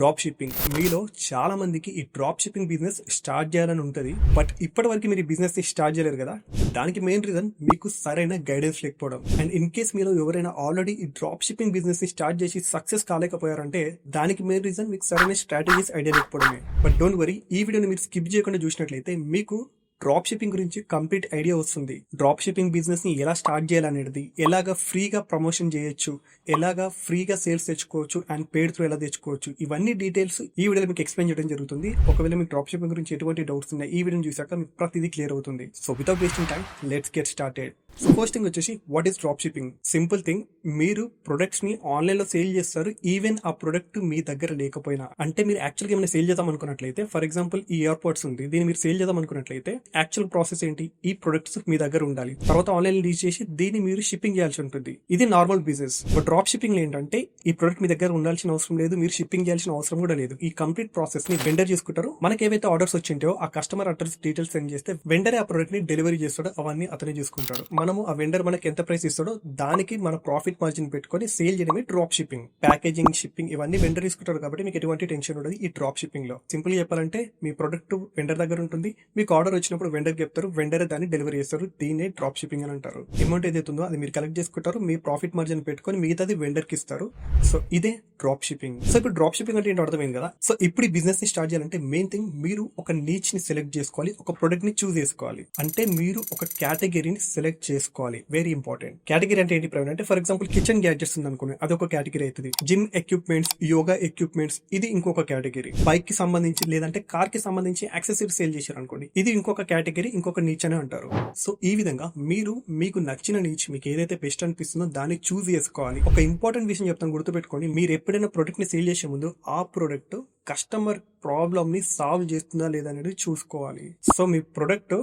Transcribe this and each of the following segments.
Drop shipping. మీలో చాలా మందికి ఈ డ్రాప్ షిప్పింగ్ బిజినెస్ స్టార్ట్ చేయాలని ఉంటుంది. బట్ ఇప్పటి వరకు మీరు ఈ బిజినెస్ ని స్టార్ట్ చేయలేరు కదా. దానికి మెయిన్ రీజన్ మీకు సరైన గైడెన్స్ లేకపోవడం. అండ్ ఇన్ కేస్ మీరు ఎవరైనా ఆల్రెడీ ఈ డ్రాప్ షిప్పింగ్ బిజినెస్ ని స్టార్ట్ చేసి సక్సెస్ కాలేకపోయారంటే దానికి మెయిన్ రీజన్ మీకు సరైన స్ట్రాటజీస్ ఐడియా లేకపోవడమే. బట్ డోంట్ వరీ, ఈ వీడియోని మీరు స్కిప్ చేయకుండా చూసినట్లయితే మీకు డ్రాప్ షిప్పింగ్ గురించి కంప్లీట్ ఐడియా వస్తుంది. డ్రాప్ షిప్పింగ్ బిజినెస్ ని ఎలా స్టార్ట్ చేయాలనేది, ఎలాగా ఫ్రీగా ప్రమోషన్ చేయొచ్చు, ఎలాగా ఫ్రీగా సేల్స్ తెచ్చుకోవచ్చు అండ్ పేడ్ త్రూ ఎలా తెచ్చుకోవచ్చు, ఇవన్నీ డీటెయిల్స్ ఈ వీడియోలో మీకు ఎక్స్ప్లెయిన్ చేయడం జరుగుతుంది. ఒకవేళ మీకు డ్రాప్ షిప్పింగ్ గురించి ఎటువంటి డౌట్స్ ఉన్నాయి ఈ వీడియోని చూసాక మీకు ప్రతిదీ క్లియర్ అవుతుంది. So without wasting time let's get started. So first thing వచ్చేసి what is drop shipping. Simple thing, మీరు ప్రొడక్ట్స్ ని ఆన్లైన్ లో సేల్ చేస్తారు ఈవెన్ ఆ ప్రొడక్ట్ మీ దగ్గర లేకపోయినా. అంటే మీరు యాక్చువల్గా ఏమైనా సేల్ చేద్దాం అనుకున్నట్లయితే, ఫర్ ఎగ్జాంపుల్ ఈ ఇయర్ పోడ్స్ ఉంది, దీన్ని మీరు సేల్ చేద్దాం అనుకున్నట్లయితే యాక్చువల్ ప్రాసెస్ ఏంటి, ఈ ప్రొడక్ట్స్ మీ దగ్గర ఉండాలి, తర్వాత ఆన్లైన్ రీచ్ చేసి దీన్ని మీరు షిప్పింగ్ చేయాల్సి ఉంటుంది. ఇది normal business. But drop shipping ఏంటంటే ఈ ప్రొడక్ట్ మీ దగ్గర ఉండాల్సిన అవసరం లేదు, మీరు షిప్పింగ్ చేయాల్సిన అవసరం కూడా లేదు. ఈ కంప్లీట్ ప్రాసెస్ ని వెండర్ చేసుకుంటారు. మనకి ఏవైతే ఆర్డర్స్ వచ్చింటాయో ఆ కస్టమర్ అడ్రస్ డీటెయిల్స్ సెండ్ చేస్తే వెండరే ఆ ప్రొడక్ట్ ని డెలివరీ చేస్తాడో అవన్నీ అతనే చూసుకుంటాడు. మనము ఆ వెండర్ మనకి ఎంత ప్రైస్ ఇస్తాడో దానికి మన ప్రాఫిట్ మార్జిన్ పెట్టుకొని సేల్ చేయడమే డ్రాప్ షిప్పింగ్. ప్యాకేజింగ్, షిప్పింగ్ ఇవన్నీ వెండర్ తీసుకుంటారు కాబట్టి మీకు ఎటువంటి టెన్షన్ ఉండదు ఈ డ్రాప్ షిప్పింగ్ లో. సింపుల్ గా చెప్పాలంటే మీ ప్రొడక్ట్ వెండర్ దగ్గర ఉంటుంది, మీకు ఆర్డర్ వచ్చినప్పుడు వెండర్ చెప్తారు, వెండర్ దాన్ని డెలివరీ చేస్తారు. దీనే డ్రాప్ షిప్పింగ్ అని అంటారు. అమౌంట్ ఏదైతే ఉందో అది మీరు కలెక్ట్ చేసుకుంటారు, మీ ప్రాఫిట్ మార్జిన్ పెట్టుకొని మిగతాది వెండర్ కి ఇస్తారు. సో ఇదే డ్రాప్ షిప్పింగ్. సో ఇప్పుడు డ్రాప్ షిప్పింగ్ అంటే ఏంటో అర్థమైంది కదా. సో ఇప్పుడు ఈ బిజినెస్ ని స్టార్ట్ చేయాలంటే మెయిన్ థింగ్ మీరు ఒక నీచ్ ని సెలెక్ట్ చేసుకోవాలి, ఒక ప్రొడక్ట్ ని చూస్ చేసుకోవాలి. అంటే మీరు ఒక కేటగిరీని సెలెక్ట్ చేసుకోవాలి. Very important. కేటగిరీ అంటే ఏంటి ప్రవీణ్ అంటే, ఫర్ ఎగ్జాంపుల్ కిచెన్ గ్యాడ్జెట్స్ ఉంది అనుకోండి, అది ఒక కేటగిరీ అవుతుంది. జిమ్ ఎక్విప్మెంట్స్, యోగా ఎక్విప్మెంట్స్ ఇది ఇంకొక కేటగిరీ. బైక్ కి సంబంధించి లేదంటే కార్ కి సంబంధించి యాక్సెసరీస్ సేల్ చేశారు అనుకోండి, ఇది ఇంకొక కేటగిరీ, ఇంకొక నీచ్ అని అంటారు. సో ఈ విధంగా మీరు మీకు నచ్చిన నీచ్, మీకు ఏదైతే బెస్ట్ అనిపిస్తుందో దాన్ని చూస్ చేసుకోవాలి. ఒక ఇంపార్టెంట్ విషయం చెప్తాను, గుర్తుపెట్టుకోండి. మీరు ఎప్పుడైనా ప్రొడక్ట్ ని సేల్ చేసే ముందు ఆ ప్రొడక్ట్ కస్టమర్ ప్రాబ్లమ్ ని సాల్వ్ చేస్తుందా లేదా అనేది చూసుకోవాలి. సో మీ ప్రొడక్ట్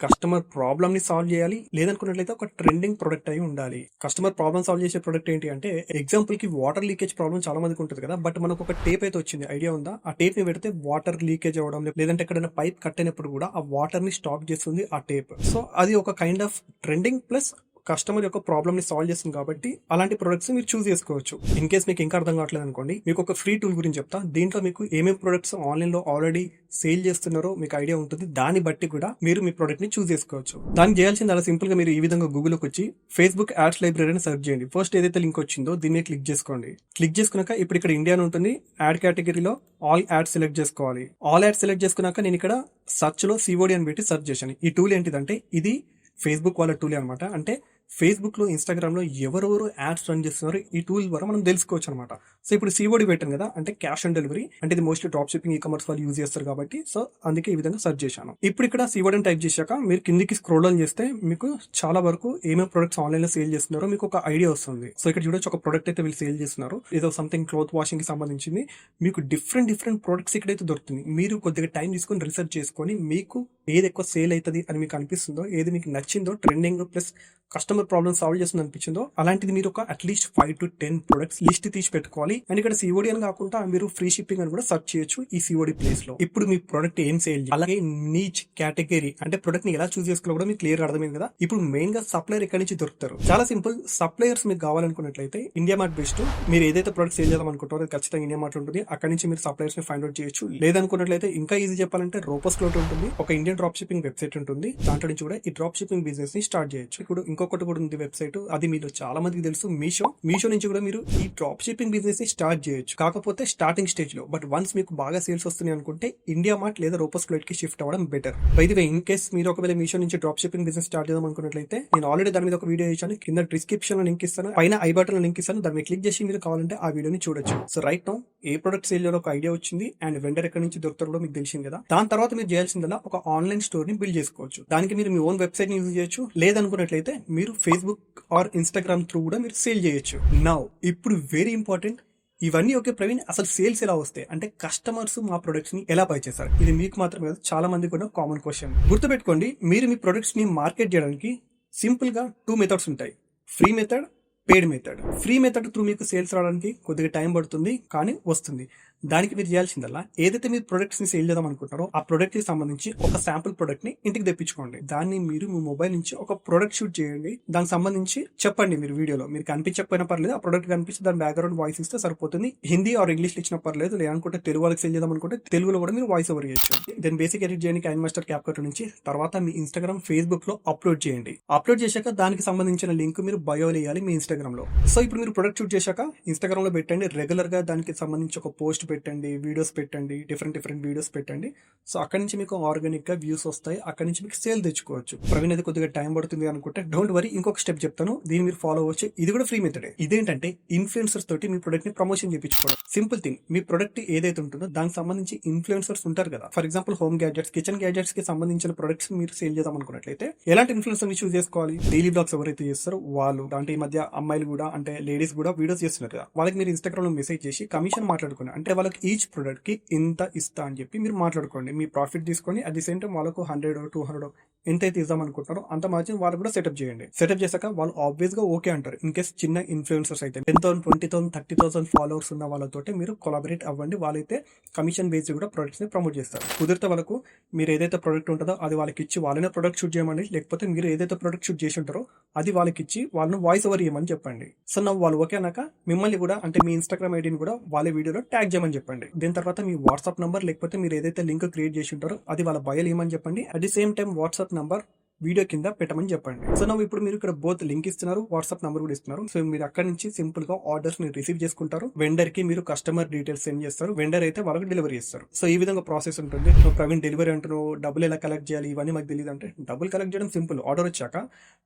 కస్టమర్ ప్రాబ్లమ్ ని సాల్వ్ చేయాలి, లేదనుకున్నట్లయితే ఒక ట్రెండింగ్ ప్రొడక్ట్ అయి ఉండాలి. కస్టమర్ ప్రాబ్లమ్ సాల్వ్ చేసే ప్రొడక్ట్ ఏంటి అంటే, ఎగ్జాంపుల్ కి వాటర్ లీకేజ్ ప్రాబ్లమ్ చాలా మందికి ఉంటుంది కదా. బట్ మనకు ఒక టేప్ అయితే వచ్చింది, ఐడియా ఉందా? ఆ టేప్ ని పెడితే వాటర్ లీకేజ్ అవ్వడం, లేదంటే ఎక్కడైనా పైప్ కట్ అయినప్పుడు కూడా ఆ వాటర్ ని స్టాప్ చేస్తుంది ఆ టేప్. సో అది ఒక kind of trending plus customer యొక్క ప్రాబ్లమ్ ని సాల్వ్ చేస్తుంది కాబట్టి అలాంటి ప్రొడక్ట్స్ మీరు చూస్ చేసుకోవచ్చు. ఇన్ కేస్ మీకు ఇంకా అర్థం కావట్లేదు అనుకోండి, మీకు ఒక ఫ్రీ టూల్ గురించి చెప్తా. దీంట్లో మీకు ఏమేమి ప్రొడక్ట్స్ ఆన్లైన్ లో ఆల్రెడీ సేల్ చేస్తున్నారో మీకు ఐడియా ఉంటుంది. దాన్ని బట్టి కూడా మీరు మీ ప్రొడక్ట్ ని చూస్ చేసుకోవచ్చు. దానికి చేయాల్సింది అలా సింపుల్ గా మీరు ఈ విధంగా గూగుల్కి వచ్చి ఫేస్బుక్ యాడ్స్ లైబ్రరీ అని సెర్చ్ చేయండి. ఫస్ట్ ఏదైతే లింక్ వచ్చిందో దీన్ని క్లిక్ చేసుకోండి. క్లిక్ చేసుకున్నాక ఇప్పుడు ఇక్కడ ఇండియా ఉంటుంది, యాడ్ కేటగిరీలో ఆల్ యాడ్స్ సెలెక్ట్ చేసుకోవాలి. ఆల్ యాడ్స్ సెలెక్ట్ చేసుకున్నాక నేను ఇక్కడ సర్చ్ లో సిఓడి అని పెట్టి సెర్చ్ చేశాను. ఈ టూల్ ఏంటిదంటే ఇది ఫేస్బుక్ వాళ్ళ టూల్ అనమాట. అంటే ఫేస్బుక్ లో, ఇన్స్టాగ్రామ్ లో ఎవరెవరు యాడ్స్ రన్ చేస్తున్నారో ఈ టూల్ ద్వారా మనం తెలుసుకోవచ్చు అనమాట. సో ఇప్పుడు సిఓడి పెట్టాను కదా, అంటే క్యాష్ ఆన్ డెలివరీ, అంటే ఇది mostly drop shipping e commerce వాళ్ళు యూజ్ చేస్తారు కాబట్టి సో అందుకే ఈ విధంగా సెర్చ్ చేశాను. ఇప్పుడు ఇక్కడ సిఓడి టైప్ చేశాక మీరు కిందికి స్క్రోల్ ఆన్ చేస్తే మీకు చాలా వరకు ఏమేమి ప్రొడక్ట్స్ ఆన్లైన్ లో సేల్ చేస్తున్నారో మీకు ఒక ఐడియా వస్తుంది. సో ఇక్కడ చూడొచ్చు, ఒక ప్రొడక్ట్ అయితే వీళ్ళు సేల్ చేస్తున్నారు, ఏదో సంథింగ్ క్లోత్ వాషింగ్ కి సంబంధించింది. మీకు డిఫరెంట్ ప్రొడక్ట్స్ ఇక్కడైతే దొరుకుతుంది. మీరు కొద్దిగా టైం తీసుకొని రీసెర్చ్ చేసుకొని మీకు ఏది ఎక్కువ సేల్ అవుతుంది అని మీకు అనిపిస్తుందో, ఏది మీకు నచ్చిందో, trending plus customer problem solve చేస్తుంది అనిపించిందో అలాంటిది మీరు ఒక అట్లీస్ట్ 5 to 10 ప్రొడక్ట్స్ లిస్ట్ తీసి పెట్టుకోవాలి. అండ్ ఇక్కడ సిఓడి అని కాకుండా మీరు ఫ్రీ షిప్పింగ్ అని కూడా సెర్చ్ చేయొచ్చు ఈ సిఓడి ప్లేస్ లో. ఇప్పుడు మీ ప్రొడక్ట్ ఏం సేల్, అలాగే నీచ్ కేటగిరీ అంటే ప్రొడక్ట్ ని ఎలా చూస్ చేసుకోవాలో కూడా మీకు క్లియర్ అర్థమైంది కదా. ఇప్పుడు మెయిన్ గా సప్లయర్ ఎక్కడి నుంచి దొరుకుతారు, చాలా సింపుల్. సప్లయర్స్ మీకు కావాలనుకున్నట్లయితే ఇండియా మార్ట్ బెస్ట్. మీరు ఏదైతే ప్రొడక్ట్ సేల్ చేద్దాం అనుకుంటారో అది ఖచ్చితంగా ఇండియా మార్ట్ ఉంటుంది. అక్కడి నుంచి మీరు సప్లయర్స్ ని ఫైండ్ అవుట్ చేయొచ్చు. లేదనుకున్నట్లయితే ఇంకా ఈజీ చెప్పాలంటే రోపస్ క్లోట్ ఉంటుంది, ఒక ఇండియన్ డ్రాప్ షిప్పింగ్ వెబ్సైట్ ఉంటుంది. దాంట్లో నుంచి కూడా ఈ డ్రాప్ షిప్పింగ్ బిజినెస్ ని స్టార్ట్ చేయొచ్చు. ఇప్పుడు ఇంకొకటి కూడా ఉంది వెబ్సైట్, అది మీలో చాలా మందికి తెలుసు, మీషో నుంచి కూడా మీరు ఈ డ్రాప్ షిప్పింగ్ బిజినెస్ ని స్టార్ట్ చేయొచ్చు. కాకపోతే స్టార్టింగ్ స్టేజ్ లో. బట్ వన్స్ మీకు బాగా సేల్స్ వస్తున్నాయి అనుకుంటే ఇండియా మార్ట్ లేదా రోపస్ క్లోట్ కి షిఫ్ట్ అవ్వడం better. By the way, in case మీరు ఒకవేళ మీషో నుంచి డ్రాప్ షిప్పింగ్ బిజినెస్ స్టార్ట్ చేద్దాం అనుకున్నట్లయితే నేను ఆల్రెడీ దాని మీద ఒక వీడియో ఇచ్చాను, కింద డిస్క్రిప్షన్ లో లింక్ ఇస్తాను, పైన ఐ బటన్ లో లింక్ ఇస్తాను. దాన్ని క్లిక్ చేసి మీరు కావాలంటే ఆ వీడియోని చూడొచ్చు. సో రైట్ నౌ ఏ ప్రొడక్ట్ సేల్ చేయాలో ఒక ఐడియా వచ్చింది అండ్ వెండర్ ఎక్కడి నుంచి దొరుకుతారో కూడా మీకు తెలిసింది కదా. దాని తర్వాత మీరు చేయాల్సిందల్లా ఒక ఆన్లైన్ స్టోర్ ని బిల్డ్ చేసుకోవచ్చు. దానికి మీరు మీ ఓన్ వెబ్సైట్ ని యూజ్ చేయొచ్చు, లేదనుకున్నట్లయితే మీరు ఫేస్బుక్ ఆర్ ఇన్స్టాగ్రామ్ త్రూ కూడా మీరు సేల్ చేయొచ్చు. నౌ ఇప్పుడు వెరీ ఇంపార్టెంట్, ఇవన్నీ ఓకే ప్రవీణ్, అసలు సేల్స్ ఎలా వస్తాయి అంటే కస్టమర్స్ మా ప్రొడక్ట్స్ ని ఎలా బై చేస్తారు? ఇది మీకు మాత్రమే కాదు, చాలా మంది కూడా కామన్ క్వశ్చన్. గుర్తుపెట్టుకోండి, మీరు మీ ప్రొడక్ట్స్ ని మార్కెట్ చేయడానికి సింపుల్ గా 2 మెథడ్స్ ఉంటాయి, ఫ్రీ మెథడ్, పేడ్ మెథడ్. ఫ్రీ మెథడ్ త్రూ మీకు సేల్స్ రావడానికి కొద్దిగా టైం పడుతుంది కానీ వస్తుంది. దానికి మీరు చేయాల్సిందల్లా ఏదైతే మీరు ప్రొడక్ట్స్ ని సేల్ చేద్దాం అనుకుంటారో ఆ ప్రొడక్ట్ కి సంబంధించి ఒక శాంపుల్ ప్రొడక్ట్ ని ఇంటికి తెప్పించుకోండి. దాన్ని మీరు మీ మొబైల్ నుంచి ఒక ప్రొడక్ట్ షూట్ చేయండి. దానికి సంబంధించి చెప్పండి మీరు వీడియోలో. మీరు కనిపించకపోయినా పర్లేదు, ఆ ప్రొడక్ట్ కనిపిస్తే దాని బ్యాక్గ్రౌండ్ వాయిస్ ఇస్తే సరిపోతుంది. హిందీ ఆర్ ఇంగ్లీష్ ఇచ్చినా పర్లేదు, లేదనుకుంటే తెలుగు వాళ్ళకి సేల్ చేద్దాం అనుకుంటే తెలుగులో కూడా మీరు వాయిస్ ఓవర్ చేయొచ్చు. దెన్ బేసిక్ ఎడిట్ చేయండి కైన్ మాస్టర్ క్యాప్కట్ నుంచి. తర్వాత మీ ఇన్స్టాగ్రామ్, ఫేస్బుక్ లో అప్లోడ్ చేయండి. అప్లోడ్ చేశాక దానికి సంబంధించిన లింక్ మీరు బయోలో వేయాలి మీ ఇన్స్టాగ్రామ్ లో. సో ఇప్పుడు మీరు ప్రొడక్ట్ షూట్ చేశాక ఇన్స్టాగ్రామ్ లో పెట్టండి. రెగ్యులర్ గా దానికి సంబంధించి ఒక పోస్ట్ పెట్టండి, వీడియోస్ పెట్టండి, డిఫరెంట్ వీడియోస్ పెట్టండి. సో అక్కడ నుంచి మీకు ఆర్గానిక్ గా వ్యూస్ వస్తాయి. అక్కడ నుంచి మీకు సేల్ తెచ్చుకోవచ్చు. ప్రవీణ్ అది కొద్దిగా టైం పడుతుంది అనుకుంటే డోంట్ వరీ, ఇంకొక స్టెప్ చెప్తాను, దీన్ని మీరు ఫాలో అవ్వచ్చు. ఇది కూడా ఫ్రీ మెథడే. ఇదేంటంటే ఇన్ఫ్లుయెన్సర్స్ తోటి మీ ప్రొడక్ట్ ని ప్రమోషన్ చేయించుకోవడం. సింపుల్ థింగ్, మీ ప్రొడక్ట్ ఏదైతే ఉంటుందో దానికి సంబంధించి ఇన్ఫ్లుయెన్సర్స్ ఉంటారు కదా. For example home gadgets, kitchen gadgets కి సంబంధించిన ప్రొడక్ట్స్ మీరు సేల్ చేద్దాం అనుకున్నట్లయితే ఎలాంటి ఇన్ఫ్లుయెన్సర్ ని చూస్ చేసుకోవాలి? డైలీ బ్లాగ్స్ ఎవరైతే చేస్తారో వాళ్ళు, అంటే ఈ మధ్య అమ్మాయిలు కూడా, అంటే లేడీస్ కూడా వీడియోస్ చేస్తున్నారు కదా, వాళ్ళకి మీరు ఇన్స్టాగ్రామ్ లో మెసేజ్ చేసి కమిషన్ మాట్లాడుకోండి. అంటే వాళ్ళకి ఈచ్ ప్రొడక్ట్ కి ఇంత ఇస్తా అని చెప్పి మీరు మాట్లాడుకోండి. మీ ప్రాఫిట్ తీసుకొని అట్ ది సేమ్ టైం వాళ్ళకు 100 200 ఎంతైతే ఇద్దాం అనుకుంటారో అంత మార్జిన్ వాళ్ళు కూడా సెటప్ చేయండి. సెటప్ చేశాక వాళ్ళు ఆబ్వియస్ గా ఓకే అంటారు. ఇన్ కేస్ చిన్న ఇన్ఫ్లుయెన్సర్స్ అయితే 10,000 20,000 30,000 ఫాలోవర్స్ ఉన్న వాళ్ళతో మీరు కొలాబరేట్ అవ్వండి. వాళ్ళైతే కమిషన్ బేస్డ్ కూడా ప్రొడక్ట్స్ ని ప్రమోట్ చేస్తారు. కుదిరితే వాళ్ళకు మీరు ఏదైతే ప్రొడక్ట్ ఉంటుందో అది వాళ్ళకి ఇచ్చి వాళ్ళనే ప్రొడక్ట్ షూట్ చేయమని, లేకపోతే మీరు ఏదైతే ప్రొడక్ట్ షూట్ చేసి ఉంటారో అది వాళ్ళకి ఇచ్చి వాళ్ళని వాయిస్ ఓవర్ ఇవ్వమని చెప్పండి. సో నా వాళ్ళు ఓకే అన్నాక మిమ్మల్ని కూడా, అంటే మీ ఇన్స్టాగ్రామ్ ఐడిని కూడా వాళ్ళ వీడియోలో ట్యాగ్ చేయమని చెప్పండి. దీని తర్వాత మీ వాట్సాప్ నంబర్, లేకపోతే మీరు ఏదైతే లింక్ క్రియేట్ చేసి ఉంటారో అది వాళ్ళ బయోలో ఇవ్వమని చెప్పండి. At the same time WhatsApp number video కింద పెట్టమని చెప్పండి. సో నా ఇప్పుడు మీరు ఇక్కడ బోత్ లింక్ ఇస్తున్నారు, వాట్సాప్ నంబర్ కూడా ఇస్తున్నారు. సో మీరు అక్కడ నుంచి సింపుల్ గా ఆర్డర్స్ ని రిసీవ్ చేసుకుంటారు. వెండర్ కి మీరు కస్టమర్ డీటెయిల్స్ సెండ్ చేస్తారు. వెండర్ అయితే వాళ్ళకి డెలివరీ చేస్తారు. సో ఈ విధంగా ప్రాసెస్ ఉంటుంది. సో ప్రవీణ్ డెలివరీ అంటున్నావు, డబ్బులు ఎలా కలెక్ట్ చేయాలి ఇవన్నీ మాకు తెలియదు అంటే, డబ్బులు కలెక్ట్ చేయడం సింపుల్. ఆర్డర్ వచ్చాక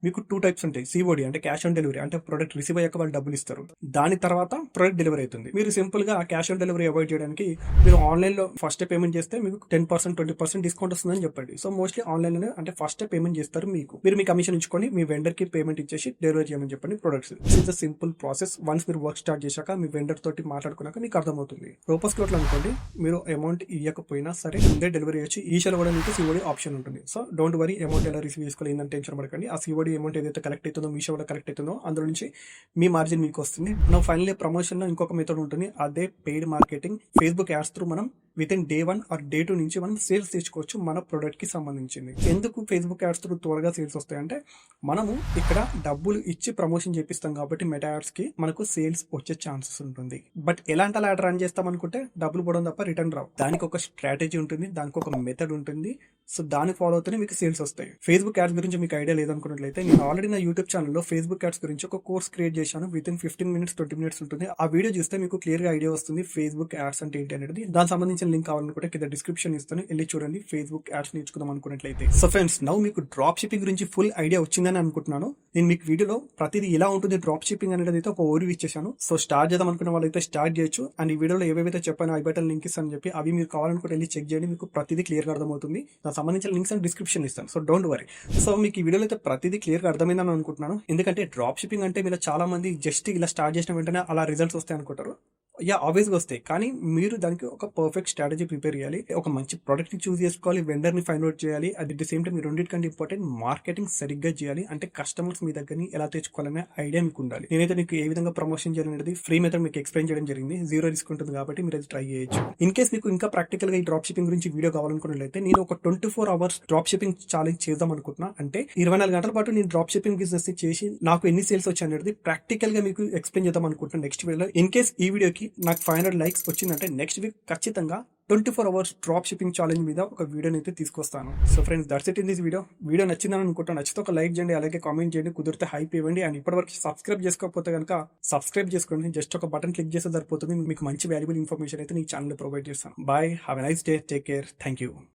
మీకు 2 టైప్స్ ఉంటాయి. సిఓడి అంటే క్యాష్ ఆన్ డెలివరీ, అంటే ప్రొడక్ట్ రిసీవ్ అయ్యాక వాళ్ళు డబ్బులు ఇస్తారు. దాని తర్వాత ప్రొడక్ట్ డెలివరీ అవుతుంది. మీరు సింపుల్ గా క్యాష్ ఆన్ డెలివరీ అవాయిడ్ చేయడానికి మీరు ఆన్లైన్ లో ఫస్ట్ పేమెంట్ చేస్తే మీకు 10% 20% డిస్కౌంట్ వస్తుందని చెప్పండి. సో మోస్ట్లీ ఆన్లైన్ లోనే, అంటే ఫస్ట్ పేమెంట్ చేస్తారు. మీరు మీ కమిషన్ ఇచ్చుకొని మీ వెండర్ కి పేమెంట్ ఇచ్చేసి డెలివరీ చేయమని చెప్పండి products. It's the simple process. Once మీరు వర్క్ స్టార్ట్ చేశాక మీ వెండర్ తోటి మాట్లాడుకున్నాక మీకు అర్థమవుతుంది. రూపస్ క్లోట్లు అనుకోండి, మీరు అమౌంట్ ఇవ్వకపోయినా సరే ముందే డెలివరీ చేయొచ్చు. ఈషలో కూడా మీకు సిఓడి ఆప్షన్ ఉంటుంది. సో డోంట్ వరీ, అమౌంట్ ఎలా రిసీవ్ చేసుకోవాలి ఏంటంటే టెన్షన్ పడకండి. ఆ సిఓడి అమౌంట్ ఏదైతే కలెక్ట్ అవుతుందో, మీషో కూడా కలెక్ట్ అవుతుందో అందులో నుంచి మీ మార్జిన్ మీకు వస్తుంది. నా ఫైనల్లీ ప్రమోషన్ లో ఇంకొక మెథడ్ ఉంటుంది, అదే paid marketing. Facebook ads through మనం within day 1 or day 2 నుంచి మనం సేల్స్ తెచ్చుకోవచ్చు మన ప్రొడక్ట్ కి సంబంధించింది. ఎందుకు ఫేస్బుక్ యాడ్స్ త్రూ త్వరగా సేల్స్ వస్తాయంటే, మనము ఇక్కడ డబ్బులు ఇచ్చి ప్రమోషన్ చేపిస్తాం కాబట్టి మెటా యాడ్స్ కి మనకు సేల్స్ వచ్చే ఛాన్సెస్ ఉంటుంది. బట్ ఎలాంటి యాడ్ రన్ చేస్తాం అనుకుంటే డబ్బులు పోవడం తప్ప రిటర్న్ రావు. దానికి ఒక స్ట్రాటజీ ఉంటుంది, దానికి ఒక మెథడ్ ఉంటుంది. సో దాన్ని ఫాలో అవుతూనే మీకు సేల్స్ వస్తాయి. ఫేస్బుక్ యాడ్స్ గురించి మీకు ఐడియా లేదనుకున్నట్లయితే, నేను ఆల్రెడీ నా యూట్యూబ్ ఛానల్లో ఫేస్బుక్ యాడ్స్ గురించి ఒక కోర్స్ క్రియేట్ చేశాను. విత్ ఇన్ 15 minutes 20 minutes ఉంటుంది. ఆ వీడియో చూస్తే మీకు క్లియర్ గా ఐడియా వస్తుంది ఫేస్బుక్ యాడ్స్ అంటే ఏంటి అనేది. దానికి సంబంధించిన లింక్ కావాలనుకుంటే కింద డిస్క్రిప్షన్ ఇస్తాను, వెళ్ళి చూడండి. ఫేస్బుక్ యాడ్స్ నేర్చుకుందాం అనుకున్నట్లయితే. సో ఫ్రెండ్స్, నౌ మీకు డ్రాప్ షిప్పింగ్ గురించి ఫుల్ ఐడియా వచ్చిందని అనుకుంటున్నాను. నేను మీకు వీడియోలో ప్రతిదీ ఎలా ఉంటుంది డ్రాప్ షిప్పింగ్ అనేది అయితే ఒక ఓవర్ ఇచ్చేసాను. సో స్టార్ట్ చేద్దాం అనుకున్న వాళ్ళైతే స్టార్ట్ చేయొచ్చు. అండ్ ఈ వీడియోలో ఏవైతే చెప్పానో ఐ బటన్ లింక్ ఇస్తాను చెప్పి, అవి మీరు కావాలనుకుంటే వెళ్ళి చెక్ చేయండి. మీకు ప్రతిదీ క్లియర్ గా అర్థమవుతుంది. దానికి సంబంధించిన లింక్స్ అండ్ డిస్క్రిప్షన్ ఇస్తాను. So don't worry. సో మీకు ఈ వీడియోలో అయితే ప్రతిదీ క్లియర్ గా అర్థమైందని అనుకుంటున్నాను. ఎందుకంటే డ్రాప్ షిప్పింగ్ అంటే మీరు చాలా మంది జస్ట్ ఇలా స్టార్ట్ చేసిన వెంటనే అలా రిజల్ట్స్ వస్తాయి అనుకుంటారు. యా, ఆబ్వియస్గా వస్తాయి, కానీ మీరు దానికి ఒక పర్ఫెక్ట్ స్ట్రాటజీ ప్రిపేర్ చేయాలి. ఒక మంచి ప్రొడక్ట్ ని చూస్ చేసుకోవాలి, వెండర్ ని ఫైండ్ అవుట్ చేయాలి. అట్ ది సేమ్ టైం మీరు రెండింటికంటే ఇంపార్టెంట్ మార్కెటింగ్ సరిగ్గా చేయాలి. అంటే కస్టమర్స్ మీ దగ్గరని ఎలా తెచ్చుకోవాలనే ఐడియా మీకు ఉండాలి. నేనైతే మీకు ఏ విధంగా ప్రమోషన్ చేయాలనేది ఫ్రీ మెథడ్ మీకు ఎక్స్ప్లెయిన్ చేయడం జరిగింది. 0 రిస్క్ ఉంటుంది కాబట్టి మీరు అది ట్రై చేయొచ్చు. ఇన్ కేస్ మీకు ఇంకా ప్రాక్టికల్ గా ఈ డ్రాప్ షిప్పింగ్ గురించి వీడియో కావాలనుకున్నట్లయితే, నేను ఒక 24 hours డ్రాప్ షిప్పింగ్ ఛాలెంజ్ చేద్దాం అనుకుంటున్నా. అంటే 24 గంటల పాటు నేను డ్రాప్ షిప్పింగ్ బిజినెస్ చేసి నాకు ఎన్ని సేల్స్ వచ్చాయి అనేది ప్రాక్టికల్ గా మీకు ఎక్స్ప్లెయిన్ చేద్దాం అనుకుంటున్నాను నెక్స్ట్ వీడియోలో. ఇన్ కేస్ ఈ వీడియోకి నాకు 500 likes వచ్చిందంటే నెక్స్ట్ వీక్ ఖచ్చితంగా 24 hours డ్రాప్ షిప్పింగ్ ఛాలెంజ్ మీద ఒక వీడియోని అయితే తీసుకొస్తాను. So friends, that's it in this video నచ్చిందని అనుకుంటాను. నచ్చితే ఒక లైక్ చేయండి, అలాగే కామెంట్ చేయండి, కుదిరితే హైప్ ఇవ్వండి. అండ్ ఇప్పటివరకు సబ్స్క్రైబ్ చేసుకోకపోతే కనుక సబ్స్క్రైబ్ చేసుకోండి. జస్ట్ ఒక బటన్ క్లిక్ చేస్తే సరిపోతుంది. మీకు మంచి వాల్యుబుల్ ఇన్ఫర్మేషన్ అయితే ఈ ఛానల్ ప్రొవైడ్ చేస్తాను. Bye, have a nice day, take care, thank you.